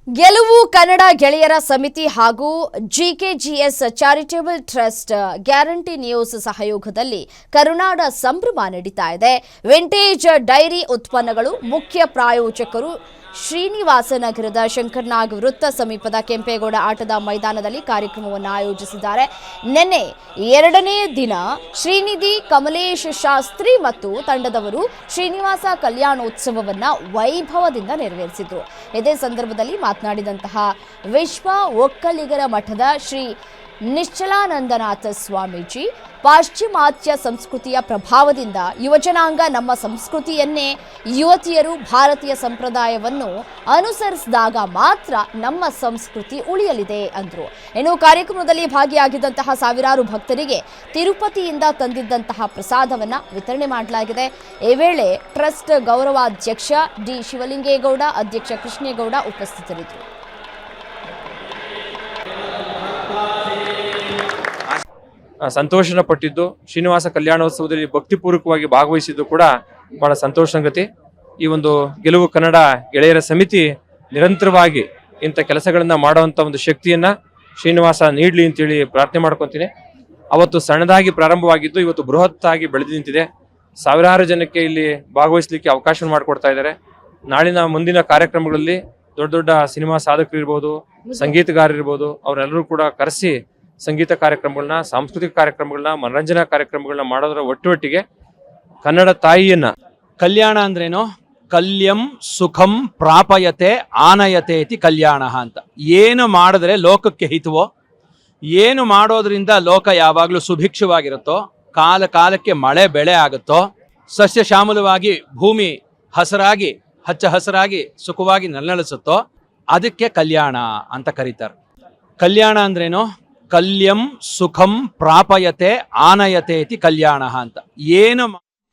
ಗೆಲುವು ಕನ್ನಡ ಗೆಳೆಯರ ಸಮಿತಿ ಹಾಗೂ ಜಿಕೆಜಿಎಸ್ ಚಾರಿಟೇಬಲ್ ಟ್ರಸ್ಟ್ ಗ್ಯಾರಂಟಿ ನ್ಯೂಸ್ ಸಹಯೋಗದಲ್ಲಿ ಕರುನಾಡ ಸಂಭ್ರಮ ನಡೀತಾ ಇದೆ. ವಿಂಟೇಜ್ ಡೈರಿ ಉತ್ಪನ್ನಗಳು ಮುಖ್ಯ ಪ್ರಾಯೋಜಕರು ಶ್ರೀನಿವಾಸನಗರದ ಶಂಕರನಾಗ್ ವೃತ್ತ ಸಮೀಪದ ಕೆಂಪೇಗೌಡ ಆಟದ ಮೈದಾನದಲ್ಲಿ ಕಾರ್ಯಕ್ರಮವನ್ನು ಆಯೋಜಿಸಿದ್ದಾರೆ. ನಿನ್ನೆ ಎರಡನೇ ದಿನ ಶ್ರೀನಿಧಿ ಕಮಲೇಶ್ ಶಾಸ್ತ್ರಿ ಮತ್ತು ತಂಡದವರು ಶ್ರೀನಿವಾಸ ಕಲ್ಯಾಣೋತ್ಸವವನ್ನು ವೈಭವದಿಂದ ನೆರವೇರಿಸಿದರು. ಇದೇ ಸಂದರ್ಭದಲ್ಲಿ ಮಾತನಾಡಿದಂತಹ ವಿಶ್ವ ಒಕ್ಕಲಿಗರ ಮಠದ ಶ್ರೀ ನಿಶ್ಚಲಾನಂದನಾಥ ಸ್ವಾಮೀಜಿ, ಪಾಶ್ಚಿಮಾತ್ಯ ಸಂಸ್ಕೃತಿಯ ಪ್ರಭಾವದಿಂದ ಯುವಜನಾಂಗ ನಮ್ಮ ಸಂಸ್ಕೃತಿಯನ್ನೇ ಯುವತಿಯರು ಭಾರತೀಯ ಸಂಪ್ರದಾಯವನ್ನು ಅನುಸರಿಸಿದಾಗ ಮಾತ್ರ ನಮ್ಮ ಸಂಸ್ಕೃತಿ ಉಳಿಯಲಿದೆ ಅಂದರು. ಇನ್ನು ಕಾರ್ಯಕ್ರಮದಲ್ಲಿ ಭಾಗಿಯಾಗಿದ್ದಂತಹ ಸಾವಿರಾರು ಭಕ್ತರಿಗೆ ತಿರುಪತಿಯಿಂದ ತಂದಿದ್ದಂತಹ ಪ್ರಸಾದವನ್ನು ವಿತರಣೆ ಮಾಡಲಾಗಿದೆ. ಈ ವೇಳೆ ಟ್ರಸ್ಟ್ ಗೌರವಾಧ್ಯಕ್ಷ ಡಿ ಶಿವಲಿಂಗೇಗೌಡ, ಅಧ್ಯಕ್ಷ ಕೃಷ್ಣೇಗೌಡ ಉಪಸ್ಥಿತರಿದ್ದರು. ಸಂತೋಷನ ಪಟ್ಟಿದ್ದು, ಶ್ರೀನಿವಾಸ ಕಲ್ಯಾಣೋತ್ಸವದಲ್ಲಿ ಭಕ್ತಿಪೂರ್ವಕವಾಗಿ ಭಾಗವಹಿಸಿದ್ದು ಕೂಡ ಬಹಳ ಸಂತೋಷ ಸಂಗತಿ. ಈ ಒಂದು ಗೆಲುವು ಕನ್ನಡ ಗೆಳೆಯರ ಸಮಿತಿ ನಿರಂತರವಾಗಿ ಇಂಥ ಕೆಲಸಗಳನ್ನ ಮಾಡುವಂತ ಒಂದು ಶಕ್ತಿಯನ್ನ ಶ್ರೀನಿವಾಸ ನೀಡಲಿ ಅಂತೇಳಿ ಪ್ರಾರ್ಥನೆ ಮಾಡ್ಕೊತೀನಿ. ಅವತ್ತು ಸಣ್ಣದಾಗಿ ಪ್ರಾರಂಭವಾಗಿದ್ದು ಇವತ್ತು ಬೃಹತ್ತಾಗಿ ಬೆಳೆದು ನಿಂತಿದೆ. ಸಾವಿರಾರು ಜನಕ್ಕೆ ಇಲ್ಲಿ ಭಾಗವಹಿಸಲಿಕ್ಕೆ ಅವಕಾಶ ಮಾಡಿಕೊಡ್ತಾ ಇದ್ದಾರೆ. ನಾಳಿನ ಮುಂದಿನ ಕಾರ್ಯಕ್ರಮಗಳಲ್ಲಿ ದೊಡ್ಡ ದೊಡ್ಡ ಸಿನಿಮಾ ಸಾಧಕರು ಇರ್ಬೋದು, ಸಂಗೀತಗಾರರು ಇರ್ಬೋದು, ಅವರೆಲ್ಲರೂ ಕೂಡ ಕರೆಸಿ ಸಂಗೀತ ಕಾರ್ಯಕ್ರಮಗಳನ್ನ, ಸಾಂಸ್ಕೃತಿಕ ಕಾರ್ಯಕ್ರಮಗಳನ್ನ, ಮನರಂಜನಾ ಕಾರ್ಯಕ್ರಮಗಳನ್ನ ಮಾಡೋದ್ರ ಒಟ್ಟೊಟ್ಟಿಗೆ ಕನ್ನಡ ತಾಯಿಯನ್ನ ಕಲ್ಯಾಣ ಅಂದ್ರೇನು? ಕಲ್ಯಂ ಸುಖಂ ಪ್ರಾಪಯತೆ ಆನಯತೆ ಇತಿ ಕಲ್ಯಾಣ ಅಂತ. ಏನು ಮಾಡಿದ್ರೆ ಲೋಕಕ್ಕೆ ಹಿತವೋ, ಏನು ಮಾಡೋದ್ರಿಂದ ಲೋಕ ಯಾವಾಗಲೂ ಸುಭಿಕ್ಷವಾಗಿರುತ್ತೋ, ಕಾಲ ಕಾಲಕ್ಕೆ ಮಳೆ ಬೆಳೆ ಆಗುತ್ತೋ, ಸಸ್ಯ ಶ್ಯಾಮಲವಾಗಿ ಭೂಮಿ ಹಸರಾಗಿ ಹಚ್ಚ ಹಸರಾಗಿ ಸುಖವಾಗಿ ನಲ್ನಳಿಸುತ್ತೋ, ಅದಕ್ಕೆ ಕಲ್ಯಾಣ ಅಂತ ಕರೀತಾರೆ. ಕಲ್ಯಾಣ ಅಂದ್ರೇನು? ಕಲ್ಯಂ ಸುಖಂ ಪ್ರಾಪಯತೆ ಆನಯತೆ ಇತಿ ಕಲ್ಯಾಣ ಅಂತ. ಏನು